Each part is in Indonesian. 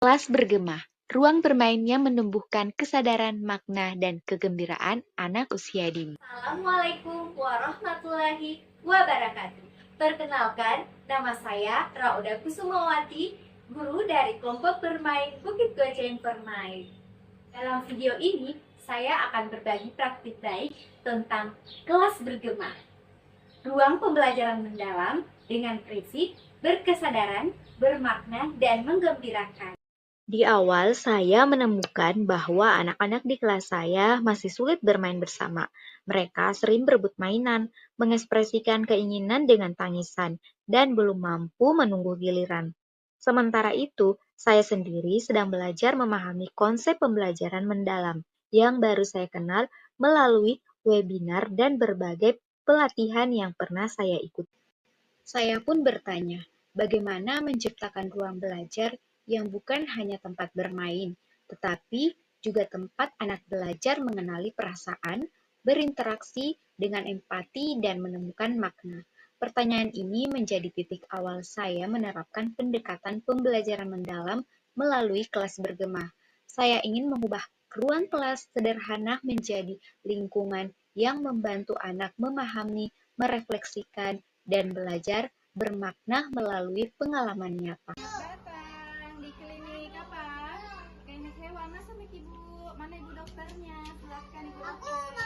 Kelas bergema, ruang bermain yang menumbuhkan kesadaran, makna, dan kegembiraan anak usia dini. Assalamualaikum warahmatullahi wabarakatuh. Perkenalkan, nama saya Rauda Kusumawati, guru dari kelompok bermain Bukit Goceng Permai. Dalam video ini, saya akan berbagi praktik baik tentang kelas bergema. Ruang pembelajaran mendalam dengan prinsip berkesadaran, bermakna, dan menggembirakan. Di awal, saya menemukan bahwa anak-anak di kelas saya masih sulit bermain bersama. Mereka sering berebut mainan, mengekspresikan keinginan dengan tangisan, dan belum mampu menunggu giliran. Sementara itu, saya sendiri sedang belajar memahami konsep pembelajaran mendalam yang baru saya kenal melalui webinar dan berbagai pelatihan yang pernah saya ikuti. Saya pun bertanya, bagaimana menciptakan ruang belajar yang bukan hanya tempat bermain, tetapi juga tempat anak belajar mengenali perasaan, berinteraksi dengan empati, dan menemukan makna. Pertanyaan ini menjadi titik awal saya menerapkan pendekatan pembelajaran mendalam melalui kelas bergema. Saya ingin mengubah ruang kelas sederhana menjadi lingkungan yang membantu anak memahami, merefleksikan, dan belajar bermakna melalui pengalaman nyata. Datang di klinik apa? Klinik hewan. Masa ibu? Mana ibu dokternya? Silakan ibu dokter.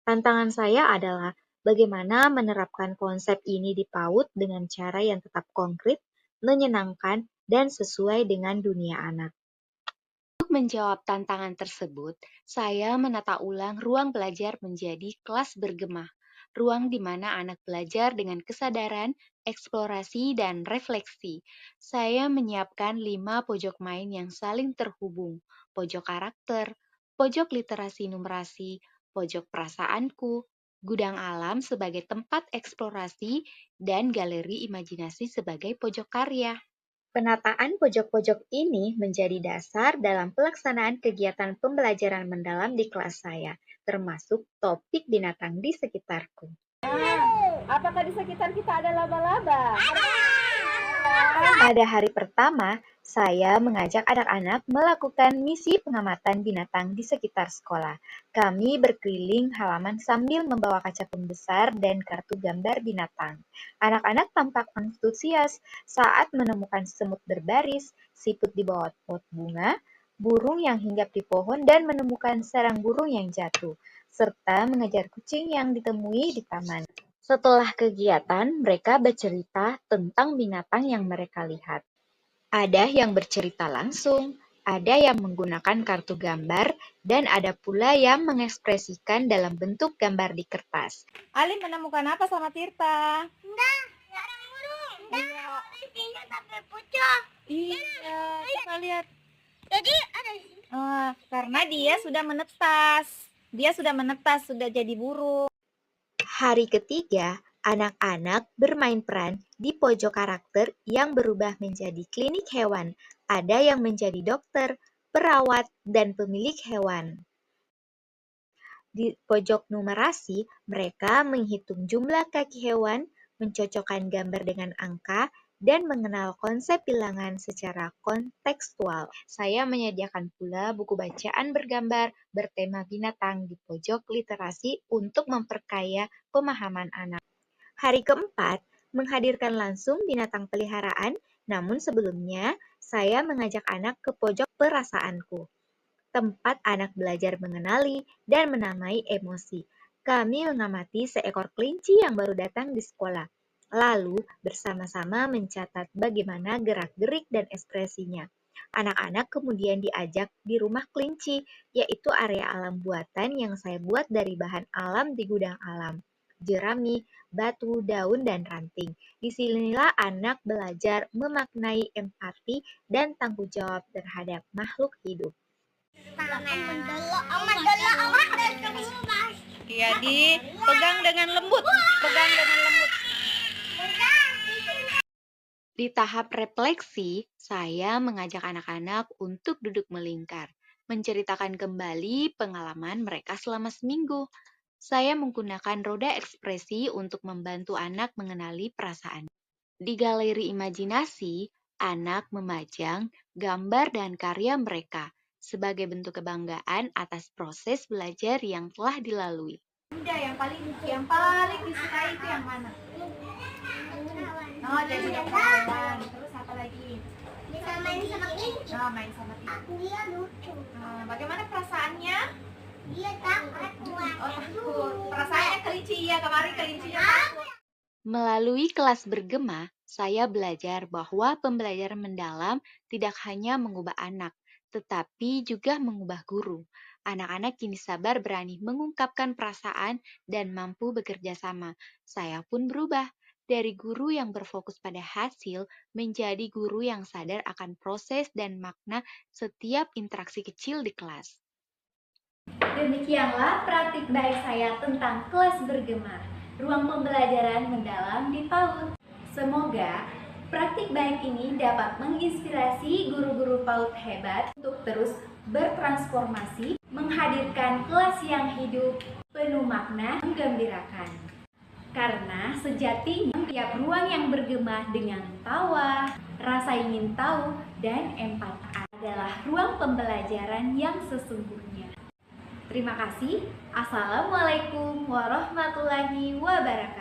Tantangan saya adalah bagaimana menerapkan konsep ini di PAUD dengan cara yang tetap konkret, menyenangkan, dan sesuai dengan dunia anak. Untuk menjawab tantangan tersebut, saya menata ulang ruang belajar menjadi kelas bergema, ruang di mana anak belajar dengan kesadaran, eksplorasi, dan refleksi. Saya menyiapkan 5 pojok main yang saling terhubung, pojok karakter, pojok literasi numerasi, pojok perasaanku, gudang alam sebagai tempat eksplorasi, dan galeri imajinasi sebagai pojok karya. Penataan pojok-pojok ini menjadi dasar dalam pelaksanaan kegiatan pembelajaran mendalam di kelas saya, termasuk topik binatang di sekitarku. Apakah di sekitar kita ada laba-laba? Pada hari pertama, saya mengajak anak-anak melakukan misi pengamatan binatang di sekitar sekolah. Kami berkeliling halaman sambil membawa kaca pembesar dan kartu gambar binatang. Anak-anak tampak antusias saat menemukan semut berbaris, siput di bawah pot bunga, burung yang hinggap di pohon, dan menemukan sarang burung yang jatuh, serta mengejar kucing yang ditemui di taman. Setelah kegiatan, mereka bercerita tentang binatang yang mereka lihat. Ada yang bercerita langsung, ada yang menggunakan kartu gambar, dan ada pula yang mengekspresikan dalam bentuk gambar di kertas. Ali menemukan apa sama Tirta? Enggak ada burung. Enggak, isinya tapi pucuk. Iya, coba lihat. Jadi ada di sini. Karena dia sudah menetas. Dia sudah menetas, sudah jadi burung. Hari ketiga, anak-anak bermain peran di pojok karakter yang berubah menjadi klinik hewan. Ada yang menjadi dokter, perawat, dan pemilik hewan. Di pojok numerasi, mereka menghitung jumlah kaki hewan, mencocokkan gambar dengan angka, dan mengenal konsep bilangan secara kontekstual. Saya menyediakan pula buku bacaan bergambar bertema binatang di pojok literasi untuk memperkaya pemahaman anak. Hari keempat, menghadirkan langsung binatang peliharaan, namun sebelumnya saya mengajak anak ke pojok perasaanku, tempat anak belajar mengenali dan menamai emosi. Kami mengamati seekor kelinci yang baru datang di sekolah, lalu bersama-sama mencatat bagaimana gerak-gerik dan ekspresinya. Anak-anak kemudian diajak di rumah kelinci, yaitu area alam buatan yang saya buat dari bahan alam di gudang alam, jerami, batu, daun, dan ranting. Disinilah anak belajar memaknai empati dan tanggung jawab terhadap makhluk hidup. Iya, dipegang dengan lembut. Pegang dengan lembut. Di tahap refleksi, saya mengajak anak-anak untuk duduk melingkar, menceritakan kembali pengalaman mereka selama seminggu. Saya menggunakan roda ekspresi untuk membantu anak mengenali perasaan. Di galeri imajinasi, anak memajang gambar dan karya mereka sebagai bentuk kebanggaan atas proses belajar yang telah dilalui. Bunda, yang paling disukai itu yang mana? Oh, jadi dokter hewan. Terus apa lagi? Bisa main sama kelinci. Oh, main sama tikus. Dia lucu. Bagaimana perasaannya? Dia takut. Oh, takut. Perasaannya kelinci, ya kemarin kelincinya takut. Melalui kelas bergema, saya belajar bahwa pembelajaran mendalam tidak hanya mengubah anak, tetapi juga mengubah guru. Anak-anak kini sabar berani mengungkapkan perasaan dan mampu bekerja sama. Saya pun berubah dari guru yang berfokus pada hasil menjadi guru yang sadar akan proses dan makna setiap interaksi kecil di kelas. Demikianlah praktik baik saya tentang kelas bergema, ruang pembelajaran mendalam di PAUD. Semoga praktik baik ini dapat menginspirasi guru-guru PAUD hebat untuk terus bertransformasi, menghadirkan kelas yang hidup, penuh makna, menggembirakan. Karena sejatinya tiap ruang yang bergema dengan tawa, rasa ingin tahu, dan empati adalah ruang pembelajaran yang sesungguhnya. Terima kasih. Assalamualaikum warahmatullahi wabarakatuh.